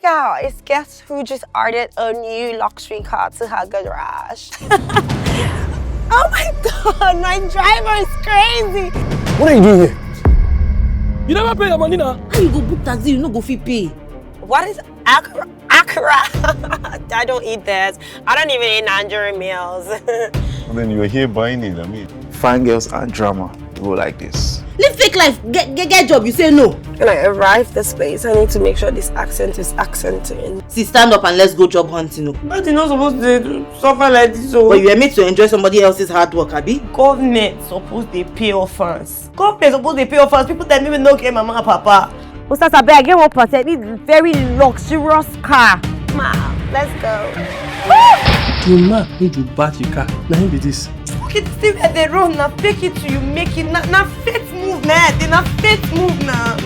guys, guess who just added a new luxury car to her garage? Oh my god, my driver is crazy! What are you doing here? You never pay your money now. How you go book taxi, you no go fit pay? What is Accra? I don't eat this. I don't even eat Nigerian meals. And then you were here buying it, I mean. Fine girls and drama go like this. Live fake life, get job, you say no. When I arrive this place, I need to make sure this accent is accenting. See, stand up and let's go job hunting. But you're not supposed to suffer like this. So. But you are made to enjoy somebody else's hard work, Abi? Government supposed to pay offers. Government supposed to pay offers. People that even don't care mama and papa. Ustaz, I get 1%. Need very luxurious car. Mom, let's go. Your man need to back your car. Now him be this. Look at still at the road now. Fake it till you make it. Now faith move now. They now faith move now.